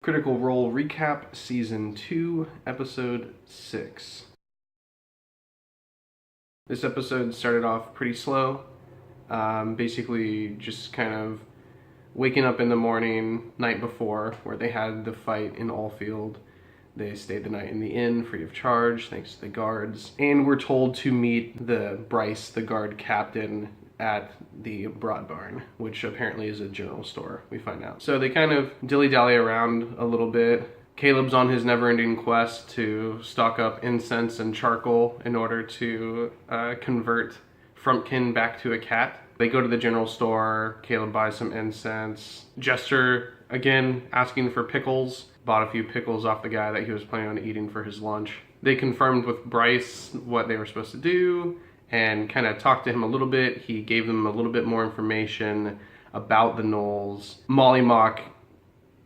Critical Role Recap Season 2, Episode 6. This episode started off pretty slow. Basically, just kind of waking up in the morning, night before, where they had the fight in Allfield. They stayed the night in the inn, free of charge, thanks to the guards. And we're told to meet Bryce, the guard captain, at the Broad Barn, which apparently is a general store, we find out. So they kind of dilly-dally around a little bit. Caleb's on his never-ending quest to stock up incense and charcoal in order to convert Frumpkin back to a cat. They go to the general store, Caleb buys some incense. Jester, again, asking for pickles. Bought a few pickles off the guy that he was planning on eating for his lunch. They confirmed with Bryce what they were supposed to do and kind of talked to him a little bit. He gave them a little bit more information about the gnolls. Mollymock,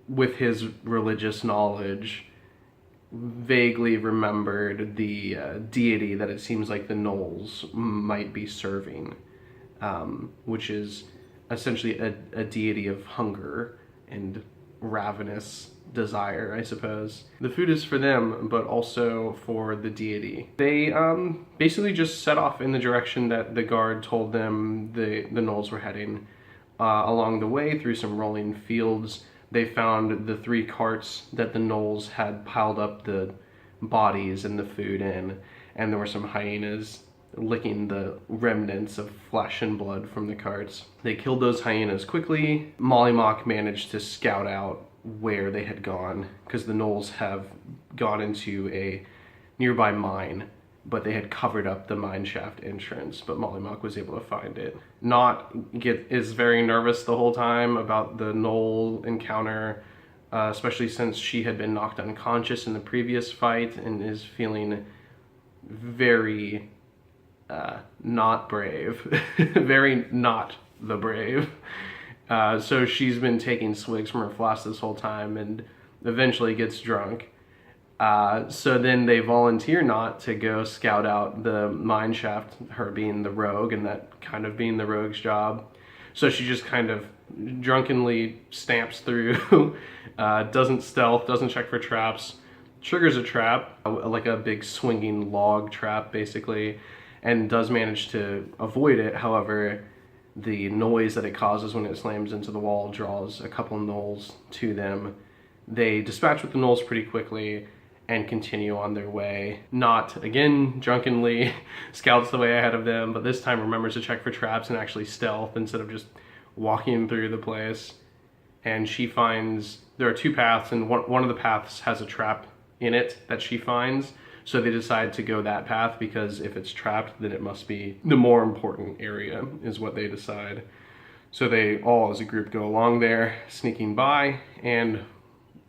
with his religious knowledge, vaguely remembered the deity that it seems like the gnolls might be serving, which is essentially a deity of hunger and ravenous desire, I suppose. The food is for them, but also for the deity. They basically just set off in the direction that the guard told them the gnolls were heading. Along the way, through some rolling fields, they found the 3 carts that the gnolls had piled up the bodies and the food in, and there were some hyenas licking the remnants of flesh and blood from the carts. They killed those hyenas quickly. Mollymock managed to scout out where they had gone, because the gnolls have gone into a nearby mine, but they had covered up the mine shaft entrance, but Mollymock was able to find it. Is very nervous the whole time about the gnoll encounter, especially since she had been knocked unconscious in the previous fight, and is feeling very not brave. Very not the brave. So she's been taking swigs from her flask this whole time and eventually gets drunk. So then they volunteer not to go scout out the mine shaft, her being the rogue and that kind of being the rogue's job. So she just kind of drunkenly stamps through, doesn't stealth, doesn't check for traps, triggers a trap, like a big swinging log trap basically, and does manage to avoid it. However, the noise that it causes when it slams into the wall draws a couple gnolls to them. They dispatch with the gnolls pretty quickly and continue on their way. Not, again, drunkenly scouts the way ahead of them, but this time remembers to check for traps and actually stealth instead of just walking through the place. And she finds there are 2 paths, and one of the paths has a trap in it that she finds. So they decide to go that path because if it's trapped, then it must be the more important area, is what they decide. So they all, as a group, go along there, sneaking by, and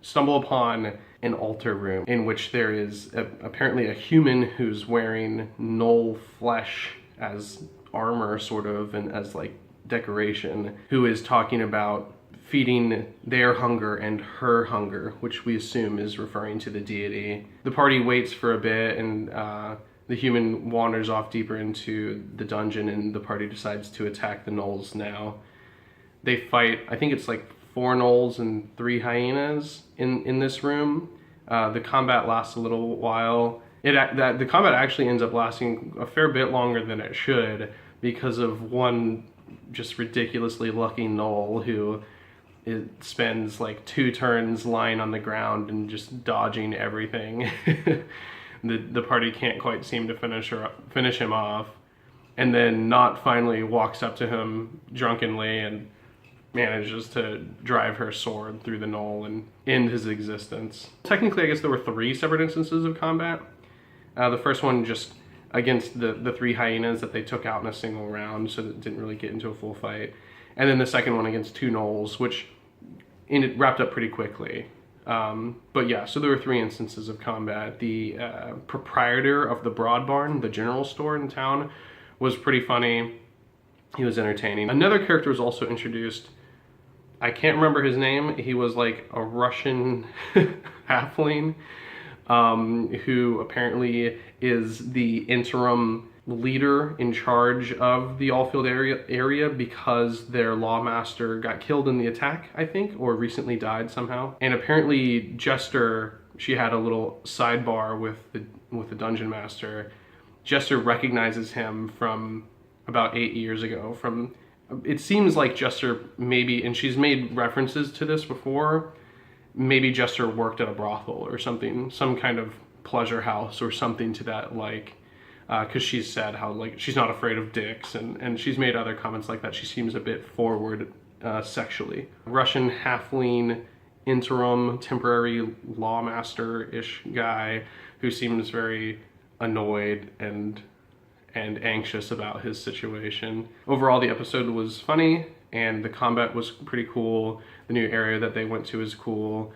stumble upon an altar room in which there is apparently a human who's wearing gnoll flesh as armor, sort of, and as like decoration, who is talking about feeding their hunger and her hunger, which we assume is referring to the deity. The party waits for a bit, and the human wanders off deeper into the dungeon, and the party decides to attack the gnolls now. They fight, I think it's like 4 gnolls and 3 hyenas in this room. The combat lasts a little while. The combat actually ends up lasting a fair bit longer than it should because of one just ridiculously lucky gnoll who spends like 2 turns lying on the ground and just dodging everything. The party can't quite seem to finish him off, and then Not finally walks up to him drunkenly and manages to drive her sword through the gnoll and end his existence. Technically, I guess there were 3 separate instances of combat. The first one just against the 3 hyenas that they took out in a single round, so that it didn't really get into a full fight. And then the second one against 2 gnolls, which wrapped up pretty quickly. But yeah, so there were 3 instances of combat. The proprietor of the Broad Barn, the general store in town, was pretty funny. He was entertaining. Another character was also introduced. I can't remember his name. He was like a Russian halfling, who apparently is the interim leader in charge of the Allfield area because their lawmaster got killed in the attack, I think, or recently died somehow. And apparently Jester, she had a little sidebar with the dungeon master. Jester recognizes him from about 8 years ago. It seems like Jester maybe, and she's made references to this before, maybe Jester worked at a brothel or something, some kind of pleasure house or something to that, like, because she's said how, like, she's not afraid of dicks, and she's made other comments like that. She seems a bit forward sexually. Russian halfling interim temporary lawmaster-ish guy who seems very annoyed and anxious about his situation. Overall, the episode was funny and the combat was pretty cool. The new area that they went to is cool.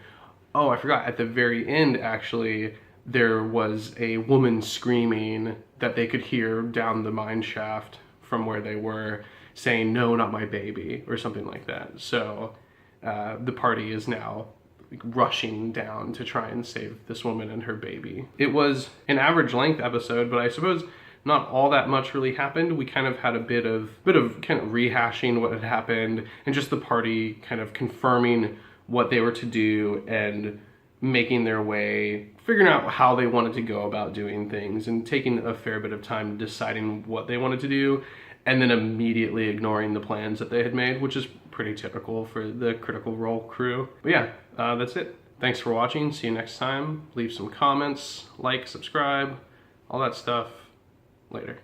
Oh, I forgot, at the very end, actually, there was a woman screaming that they could hear down the mine shaft from where they were, saying, "No, not my baby," or something like that. So the party is now rushing down to try and save this woman and her baby. It was an average length episode, but I suppose not all that much really happened. We kind of had a bit of kind of rehashing what had happened, and just the party kind of confirming what they were to do and making their way, figuring out how they wanted to go about doing things, and taking a fair bit of time deciding what they wanted to do, and then immediately ignoring the plans that they had made, which is pretty typical for the Critical Role crew. But yeah, that's it. Thanks for watching. See you next time. Leave some comments, like, subscribe, all that stuff. Later.